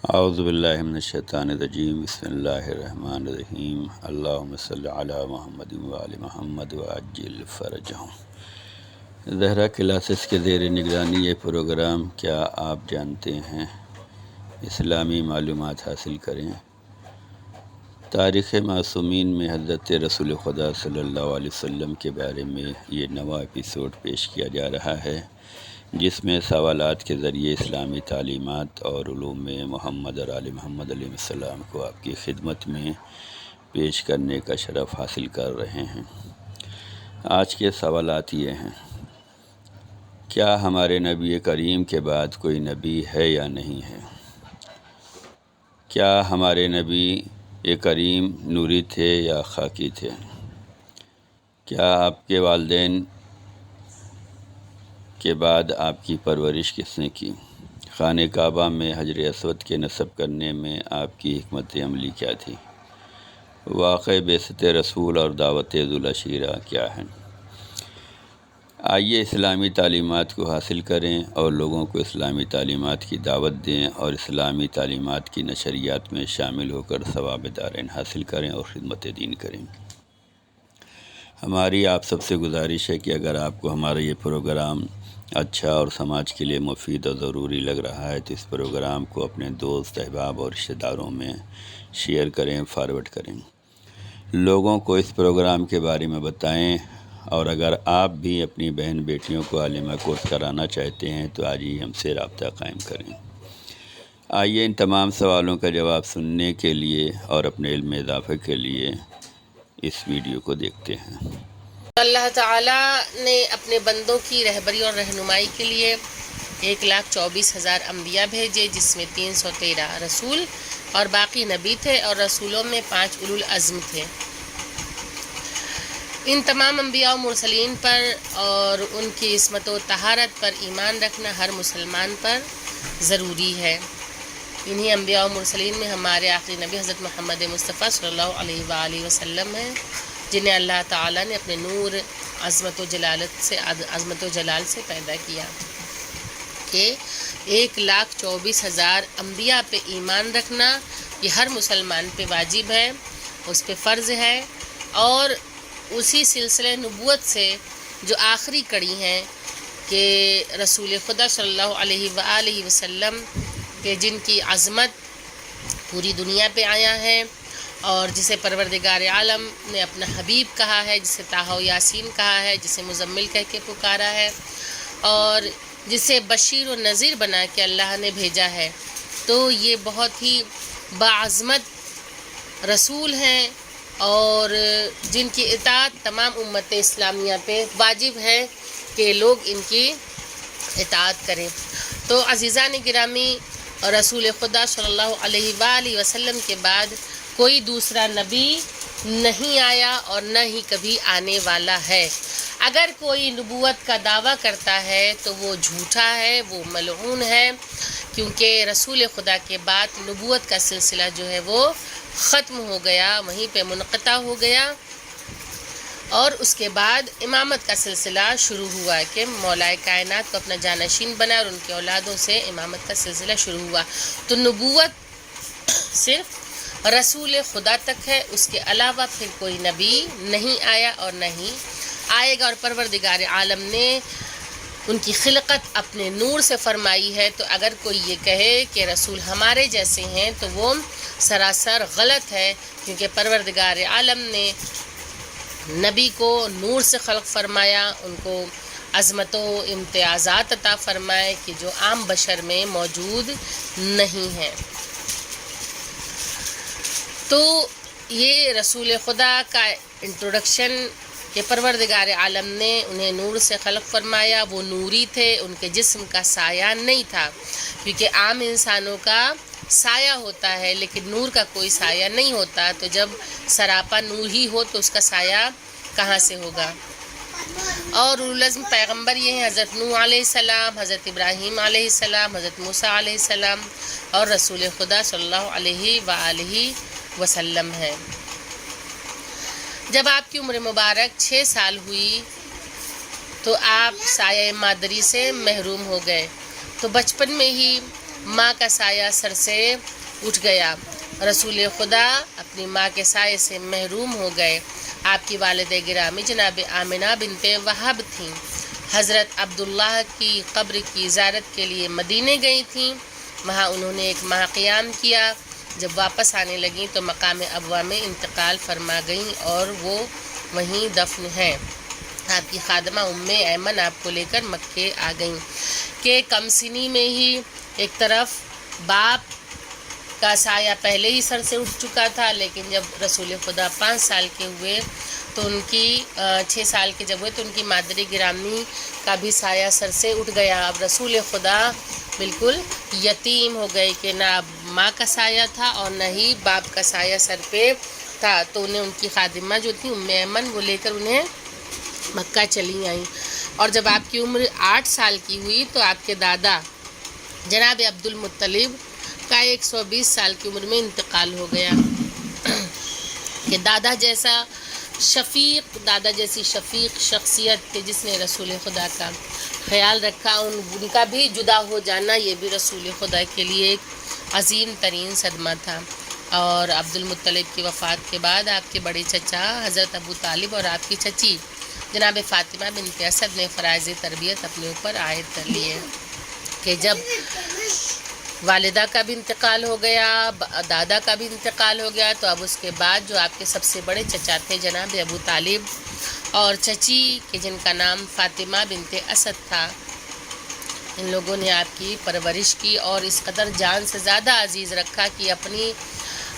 اعوذ باللہ من الشیطان الرجیم بسم اللہ الرحمن الرحیم اللہم صلی علی محمد وآل محمد وعجل فرجہم۔ زہرا کلاسز کے زیر نگرانی یہ پروگرام کیا آپ جانتے ہیں؟ اسلامی معلومات حاصل کریں۔ تاریخ معصومین میں حضرت رسول خدا صلی اللہ علیہ وسلم کے بارے میں یہ نواں ایپیسوڈ پیش کیا جا رہا ہے، جس میں سوالات کے ذریعے اسلامی تعلیمات اور علوم محمد اور آل محمد علیہ السلام کو آپ کی خدمت میں پیش کرنے کا شرف حاصل کر رہے ہیں۔ آج کے سوالات یہ ہیں: کیا ہمارے نبی کریم کے بعد کوئی نبی ہے یا نہیں ہے؟ کیا ہمارے نبی کریم نوری تھے یا خاکی تھے؟ کیا آپ کے والدین کے بعد آپ کی پرورش کس نے کی؟ خانہ کعبہ میں حجر اسود کے نصب کرنے میں آپ کی حکمت عملی کیا تھی؟ واقع بعثت رسول اور دعوت ذوالعشیرہ کیا ہے؟ آئیے اسلامی تعلیمات کو حاصل کریں اور لوگوں کو اسلامی تعلیمات کی دعوت دیں اور اسلامی تعلیمات کی نشریات میں شامل ہو کر ثواب دارین حاصل کریں اور خدمت دین کریں۔ ہماری آپ سب سے گزارش ہے کہ اگر آپ کو ہمارا یہ پروگرام اچھا اور سماج کے لیے مفید اور ضروری لگ رہا ہے تو اس پروگرام کو اپنے دوست، احباب اور رشتہ داروں میں شیئر کریں، فارورڈ کریں۔ لوگوں کو اس پروگرام کے بارے میں بتائیں، اور اگر آپ بھی اپنی بہن بیٹیوں کو عالمہ کورس کرانا چاہتے ہیں تو آج ہی ہم سے رابطہ قائم کریں۔ آئیے ان تمام سوالوں کا جواب سننے کے لیے اور اپنے علم میں اضافے کے لیے اس ویڈیو کو دیکھتے ہیں۔ اللہ تعالیٰ نے اپنے بندوں کی رہبری اور رہنمائی کے لیے 1,24,000 انبیاء بھیجے، جس میں 313 رسول اور باقی نبی تھے، اور رسولوں میں 5 اولو العزم تھے۔ ان تمام انبیاء و مرسلین پر اور ان کی عصمت و طہارت پر ایمان رکھنا ہر مسلمان پر ضروری ہے۔ انہی انبیاء و مرسلین میں ہمارے آخری نبی حضرت محمد مصطفیٰ صلی اللہ علیہ وآلہ وسلم ہیں، جنہیں اللہ تعالیٰ نے اپنے نور عظمت و جلال سے پیدا کیا کہ 1,24,000 انبیاء پہ ایمان رکھنا یہ ہر مسلمان پہ واجب ہے، اس پہ فرض ہے، اور اسی سلسلے نبوت سے جو آخری کڑی ہیں کہ رسول خدا صلی اللہ علیہ وآلہ وسلم کہ جن کی عظمت پوری دنیا پہ آیا ہے، اور جسے پروردگار عالم نے اپنا حبیب کہا ہے، جسے طٰہٰ و یاسین کہا ہے، جسے مزمل کہہ کے پکارا ہے، اور جسے بشیر و نذیر بنا کے اللہ نے بھیجا ہے، تو یہ بہت ہی باعظمت رسول ہیں، اور جن کی اطاعت تمام امت اسلامیہ پہ واجب ہے کہ لوگ ان کی اطاعت کریں۔ تو عزیزان گرامی، رسول خدا صلی اللہ علیہ وآلہ وسلم کے بعد کوئی دوسرا نبی نہیں آیا اور نہ ہی کبھی آنے والا ہے۔ اگر کوئی نبوت کا دعویٰ کرتا ہے تو وہ جھوٹا ہے، وہ ملعون ہے، کیونکہ رسول خدا کے بعد نبوت کا سلسلہ جو ہے وہ ختم ہو گیا، وہیں پہ منقطع ہو گیا، اور اس کے بعد امامت کا سلسلہ شروع ہوا کہ مولا کائنات کو اپنا جانشین بنا اور ان کے اولادوں سے امامت کا سلسلہ شروع ہوا۔ تو نبوت صرف رسول خدا تک ہے، اس کے علاوہ پھر کوئی نبی نہیں آیا اور نہیں آئے گا، اور پروردگار عالم نے ان کی خلقت اپنے نور سے فرمائی ہے۔ تو اگر کوئی یہ کہے کہ رسول ہمارے جیسے ہیں تو وہ سراسر غلط ہے، کیونکہ پروردگار عالم نے نبی کو نور سے خلق فرمایا، ان کو عظمت و امتیازات عطا فرمائے کہ جو عام بشر میں موجود نہیں ہیں۔ تو یہ رسول خدا کا انٹروڈکشن کہ پروردگار عالم نے انہیں نور سے خلق فرمایا، وہ نوری تھے، ان کے جسم کا سایہ نہیں تھا، کیونکہ عام انسانوں کا سایہ ہوتا ہے لیکن نور کا کوئی سایہ نہیں ہوتا، تو جب سراپا نور ہی ہو تو اس کا سایہ کہاں سے ہوگا۔ اور اولو العزم پیغمبر یہ ہیں حضرت نوح علیہ السلام، حضرت ابراہیم علیہ السلام، حضرت موسیٰ علیہ السلام، اور رسول خدا صلی اللہ علیہ وآلہ وسلم ہے۔ جب آپ کی عمر مبارک 6 سال ہوئی تو آپ سایہ مادری سے محروم ہو گئے، تو بچپن میں ہی ماں کا سایہ سر سے اٹھ گیا۔ رسول خدا اپنی ماں کے سائے سے محروم ہو گئے۔ آپ کی والدہ گرامی جناب آمنہ بنت وہب تھیں۔ حضرت عبداللہ کی قبر کی زیارت کے لیے مدینے گئی تھیں۔ وہاں انہوں نے ایک ماہ قیام کیا۔ جب واپس آنے لگیں تو مقام ابوا میں انتقال فرما گئیں اور وہ وہیں دفن ہیں۔ آپ کی خادمہ ام ایمن آپ کو لے کر مکے آ گئیں کہ کم سنی میں ہی ایک طرف باپ کا سایہ پہلے ہی سر سے اٹھ چکا تھا، لیکن جب رسول خدا 5 سال کے ہوئے تو ان کی 6 سال کے جب ہوئے تو ان کی مادری گرامی کا بھی سایہ سر سے اٹھ گیا۔ اب رسول خدا بالکل یتیم ہو گئے کہ نہ ماں کا سایہ تھا اور نہ ہی باپ کا سایہ سر پہ تھا، تو انہیں ان کی خادمہ جو تھی ام ایمن وہ لے کر انہیں مکہ چلی آئیں۔ اور جب آپ کی عمر 8 سال کی ہوئی تو آپ کے دادا جناب عبد المطلب کا 120 سال کی عمر میں انتقال ہو گیا کہ دادا جیسی شفیق شخصیت تھی جس نے رسول خدا کا خیال رکھا، ان کا بھی جدا ہو جانا یہ بھی رسول خدا کے لیے ایک عظیم ترین صدمہ تھا۔ اور عبد المطلب کی وفات کے بعد آپ کے بڑے چچا حضرت ابو طالب اور آپ کی چچی جناب فاطمہ بنت اسد نے فرائض تربیت اپنے اوپر عائد کر لیے کہ جب والدہ کا بھی انتقال ہو گیا، دادا کا بھی انتقال ہو گیا، تو اب اس کے بعد جو آپ کے سب سے بڑے چچا تھے جناب ابو طالب اور چچی کہ جن کا نام فاطمہ بنت اسد تھا، ان لوگوں نے آپ کی پرورش کی اور اس قدر جان سے زیادہ عزیز رکھا کہ اپنی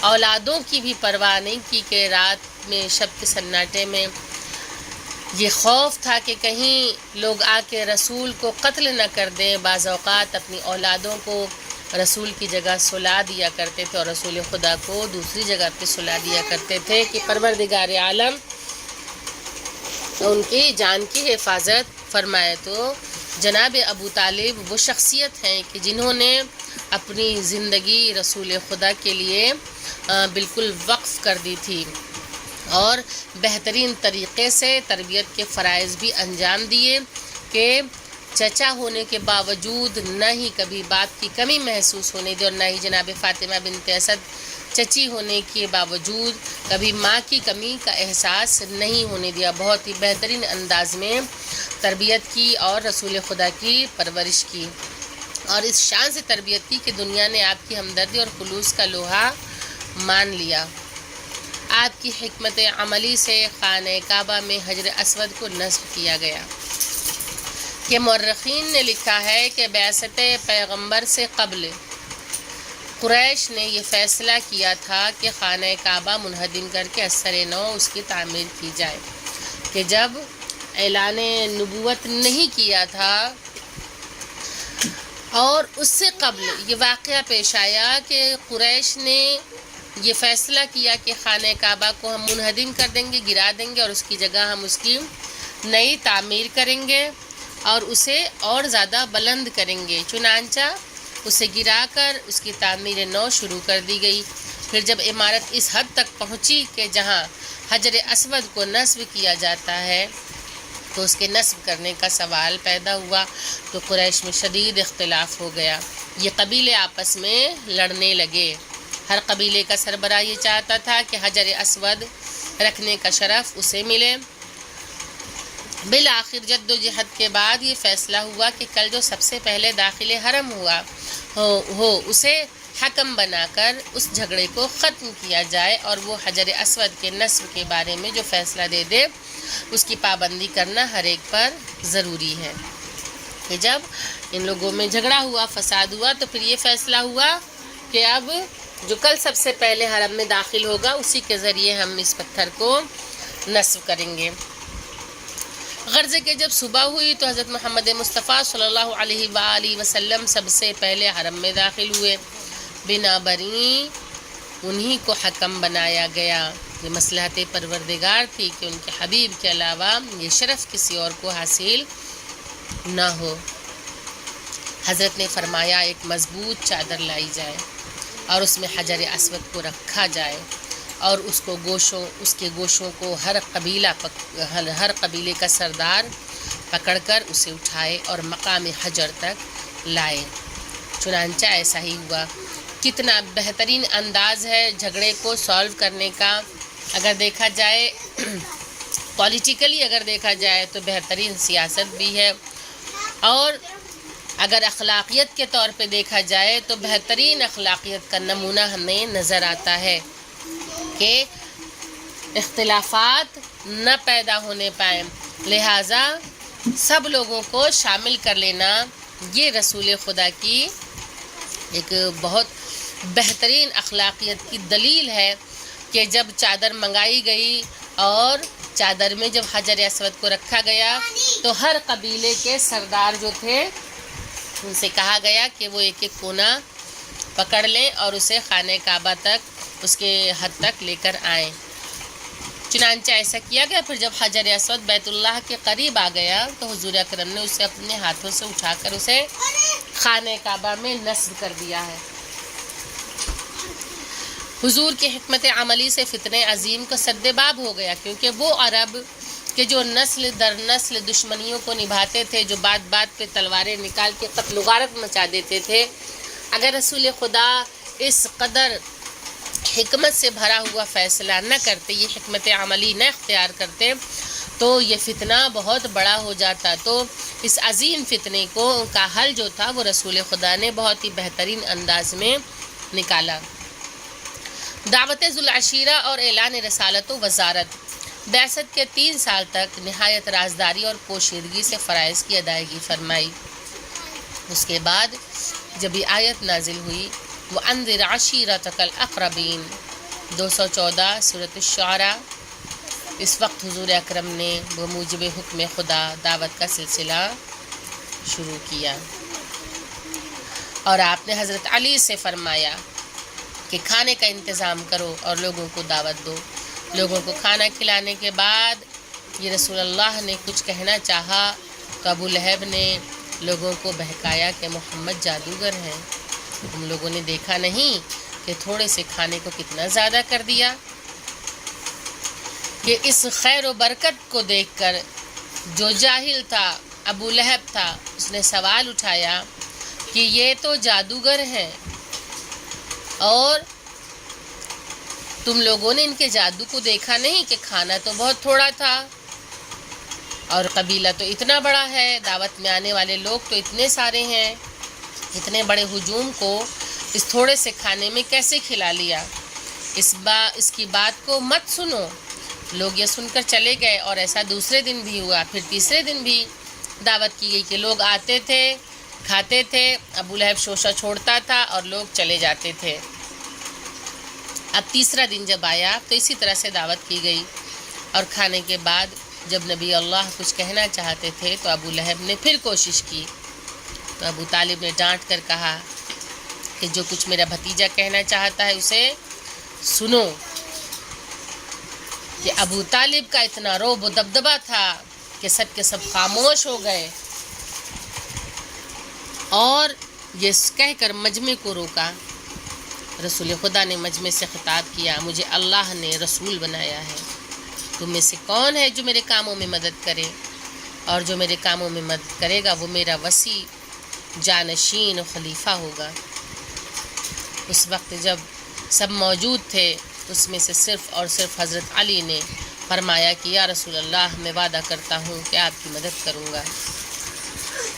اولادوں کی بھی پرواہ نہیں کی کہ رات میں شب کے سناٹے میں یہ خوف تھا کہ کہیں لوگ آ کے رسول کو قتل نہ کر دیں۔ بعض اوقات اپنی اولادوں کو رسول کی جگہ سلا دیا کرتے تھے اور رسول خدا کو دوسری جگہ پہ سلا دیا کرتے تھے کہ پروردگار عالم ان کی جان کی حفاظت فرمائے۔ تو جناب ابو طالب وہ شخصیت ہیں کہ جنہوں نے اپنی زندگی رسول خدا کے لیے بالکل وقف کر دی تھی اور بہترین طریقے سے تربیت کے فرائض بھی انجام دیے کہ چچا ہونے کے باوجود نہ ہی کبھی باپ کی کمی محسوس ہونے دی اور نہ ہی جناب فاطمہ بنت اسد چچی ہونے کے باوجود کبھی ماں کی کمی کا احساس نہیں ہونے دیا۔ بہت ہی بہترین انداز میں تربیت کی اور رسول خدا کی پرورش کی اور اس شان سے تربیت کی کہ دنیا نے آپ کی ہمدردی اور خلوص کا لوہا مان لیا۔ آپ کی حکمت عملی سے خانہ کعبہ میں حجر اسود کو نصب کیا گیا کہ مورخین نے لکھا ہے کہ بعثت پیغمبر سے قبل قریش نے یہ فیصلہ کیا تھا کہ خانہ کعبہ منہدم کر کے اثر نو اس کی تعمیر کی جائے، کہ جب اعلان نبوت نہیں کیا تھا اور اس سے قبل یہ واقعہ پیش آیا کہ قریش نے یہ فیصلہ کیا کہ خانہ کعبہ کو ہم منہدم کر دیں گے، گرا دیں گے اور اس کی جگہ ہم اس کی نئی تعمیر کریں گے اور اسے اور زیادہ بلند کریں گے۔ چنانچہ اسے گرا کر اس کی تعمیر نو شروع کر دی گئی۔ پھر جب عمارت اس حد تک پہنچی کہ جہاں حجر اسود کو نصب کیا جاتا ہے تو اس کے نصب کرنے کا سوال پیدا ہوا تو قریش میں شدید اختلاف ہو گیا۔ یہ قبیلے آپس میں لڑنے لگے۔ ہر قبیلے کا سربراہ یہ چاہتا تھا کہ حجر اسود رکھنے کا شرف اسے ملے۔ بالآخر جد و جہد کے بعد یہ فیصلہ ہوا کہ کل جو سب سے پہلے داخل حرم ہو اسے حکم بنا کر اس جھگڑے کو ختم کیا جائے اور وہ حجر اسود کے نصب کے بارے میں جو فیصلہ دے دے اس کی پابندی کرنا ہر ایک پر ضروری ہے۔ کہ جب ان لوگوں میں جھگڑا ہوا، فساد ہوا، تو پھر یہ فیصلہ ہوا کہ اب جو کل سب سے پہلے حرم میں داخل ہوگا اسی کے ذریعے ہم اس پتھر کو نصب کریں گے۔ غرض کہ جب صبح ہوئی تو حضرت محمد مصطفیٰ صلی اللہ علیہ وآلہ وسلم سب سے پہلے حرم میں داخل ہوئے۔ بنا بری انہی کو حکم بنایا گیا۔ یہ مصلحت پروردگار تھی کہ ان کے حبیب کے علاوہ یہ شرف کسی اور کو حاصل نہ ہو۔ حضرت نے فرمایا ایک مضبوط چادر لائی جائے اور اس میں حجر اسود کو رکھا جائے اور اس کے گوشوں کو ہر قبیلے کا سردار پکڑ کر اسے اٹھائے اور مقام حجر تک لائے۔ چنانچہ ایسا ہی ہوا۔ کتنا بہترین انداز ہے جھگڑے کو سالو کرنے کا، اگر دیکھا جائے پولیٹیکلی اگر دیکھا جائے تو بہترین سیاست بھی ہے، اور اگر اخلاقیت کے طور پہ دیکھا جائے تو بہترین اخلاقیت کا نمونہ ہمیں نظر آتا ہے کہ اختلافات نہ پیدا ہونے پائیں، لہٰذا سب لوگوں کو شامل کر لینا یہ رسول خدا کی ایک بہت بہترین اخلاقیت کی دلیل ہے کہ جب چادر منگائی گئی اور چادر میں جب حجر اسود کو رکھا گیا تو ہر قبیلے کے سردار جو تھے ان سے کہا گیا کہ وہ ایک ایک کونا پکڑ لیں اور اسے خانہ کعبہ تک اس کے حد تک لے کر آئیں۔ چنانچہ ایسا کیا گیا۔ پھر جب حجر اسود بیت اللہ کے قریب آ گیا تو حضور اکرم نے اسے اپنے ہاتھوں سے اٹھا کر اسے خانہ کعبہ میں نصب کر دیا ہے۔ حضور کی حکمت عملی سے فتنہ عظیم کا سدباب ہو گیا، کیونکہ وہ عرب کہ جو نسل در نسل دشمنیوں کو نبھاتے تھے، جو بات بات پہ تلواریں نکال کے قتل و غارت مچا دیتے تھے، اگر رسول خدا اس قدر حکمت سے بھرا ہوا فیصلہ نہ کرتے، یہ حکمت عملی نہ اختیار کرتے تو یہ فتنہ بہت بڑا ہو جاتا۔ تو اس عظیم فتنے کو کا حل جو تھا وہ رسول خدا نے بہت ہی بہترین انداز میں نکالا۔ دعوت ذو العشیرہ اور اعلان رسالت و وزارت۔ بعثت کے 3 سال تک نہایت رازداری اور پوشیدگی سے فرائض کی ادائیگی فرمائی۔ اس کے بعد جب یہ آیت نازل ہوئی وَأَنذِرْ عَشِيرَتَكَ الْأَقْرَبِينَ 214 سورۃ الشعراء، اس وقت حضور اکرم نے بموجب حکم خدا دعوت کا سلسلہ شروع کیا، اور آپ نے حضرت علی سے فرمایا کہ کھانے کا انتظام کرو اور لوگوں کو دعوت دو۔ لوگوں کو کھانا کھلانے کے بعد یہ رسول اللہ نے کچھ کہنا چاہا تو ابو لہب نے لوگوں کو بہکایا کہ محمد جادوگر ہیں، تم لوگوں نے دیکھا نہیں کہ تھوڑے سے کھانے کو کتنا زیادہ کر دیا؟ کہ اس خیر و برکت کو دیکھ کر جو جاہل تھا، ابو لہب تھا، اس نے سوال اٹھایا کہ یہ تو جادوگر ہیں اور تم لوگوں نے ان کے جادو کو دیکھا نہیں کہ کھانا تو بہت تھوڑا تھا اور قبیلہ تو اتنا بڑا ہے، دعوت میں آنے والے لوگ تو اتنے سارے ہیں، اتنے بڑے ہجوم کو اس تھوڑے سے کھانے میں کیسے کھلا لیا؟ اس کی بات کو مت سنو۔ لوگ یہ سن کر چلے گئے، اور ایسا دوسرے دن بھی ہوا۔ پھر تیسرے دن بھی دعوت کی گئی کہ لوگ آتے تھے، کھاتے تھے، ابو لہب شوشہ چھوڑتا تھا اور لوگ چلے جاتے تھے۔ اب تیسرا دن جب آیا تو اسی طرح سے دعوت کی گئی، اور کھانے کے بعد جب نبی اللہ کچھ کہنا چاہتے تھے تو ابو لہب نے پھر کوشش کی، تو ابو طالب نے ڈانٹ کر کہا کہ جو کچھ میرا بھتیجا کہنا چاہتا ہے اسے سنو۔ کہ ابو طالب کا اتنا رعب و دبدبہ تھا کہ سب کے سب خاموش ہو گئے، اور یہ کہہ کر مجمع کو روکا۔ رسول خدا نے مجمع سے خطاب کیا، مجھے اللہ نے رسول بنایا ہے، تم میں سے کون ہے جو میرے کاموں میں مدد کرے؟ اور جو میرے کاموں میں مدد کرے گا وہ میرا وصی، جانشین و خلیفہ ہوگا۔ اس وقت جب سب موجود تھے اس میں سے صرف اور صرف حضرت علی نے فرمایا کہ یا رسول اللہ، میں وعدہ کرتا ہوں کہ آپ کی مدد کروں گا۔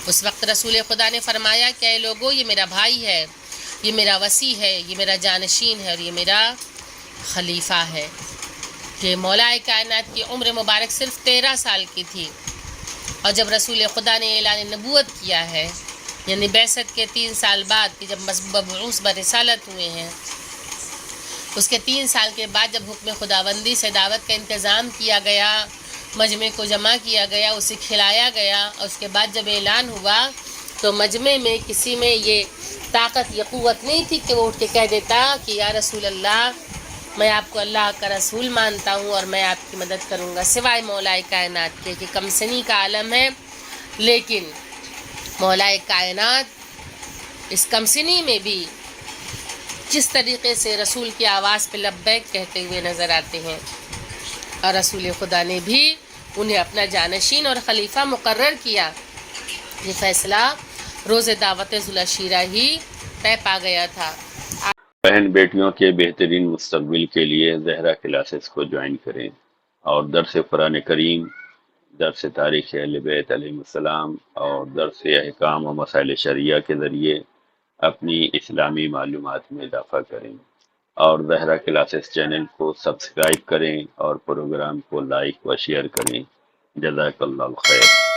اس وقت رسول خدا نے فرمایا کہ اے لوگو، یہ میرا بھائی ہے، یہ میرا وصی ہے، یہ میرا جانشین ہے، اور یہ میرا خلیفہ ہے۔ کہ مولا کائنات کی عمر مبارک صرف 13 سال کی تھی، اور جب رسول خدا نے اعلان نبوت کیا ہے، یعنی بعثت کے 3 سال بعد کہ جب مبعوث برسالت ہوئے ہیں، اس کے 3 سال کے بعد جب حکم خداوندی سے دعوت کا انتظام کیا گیا، مجمع کو جمع کیا گیا، اسے کھلایا گیا، اور اس کے بعد جب اعلان ہوا تو مجمع میں کسی میں یہ طاقت، یہ قوت نہیں تھی کہ وہ اٹھ کے کہہ دیتا کہ یا رسول اللہ، میں آپ کو اللہ کا رسول مانتا ہوں اور میں آپ کی مدد کروں گا، سوائے مولا کائنات کے، کہ کم سنی کا عالم ہے۔ لیکن مولا کائنات اس کم سنی میں بھی جس طریقے سے رسول کی آواز پہ لبیک کہتے ہوئے نظر آتے ہیں، اور رسول خدا نے بھی انہیں اپنا جانشین اور خلیفہ مقرر کیا۔ یہ فیصلہ روز دعوت ذو العشیرہ ہی طے پا گیا تھا۔ بہن بیٹیوں کے بہترین مستقبل کے لیے زہرا کلاسز کو جوائن کریں اور درس قرآن کریم، درس تاریخ اہل بیت علیہ السلام اور درس احکام و مسائل شریعہ کے ذریعے اپنی اسلامی معلومات میں اضافہ کریں، اور زہرا کلاسز چینل کو سبسکرائب کریں اور پروگرام کو لائک و شیئر کریں۔ جزاک اللہ خیر۔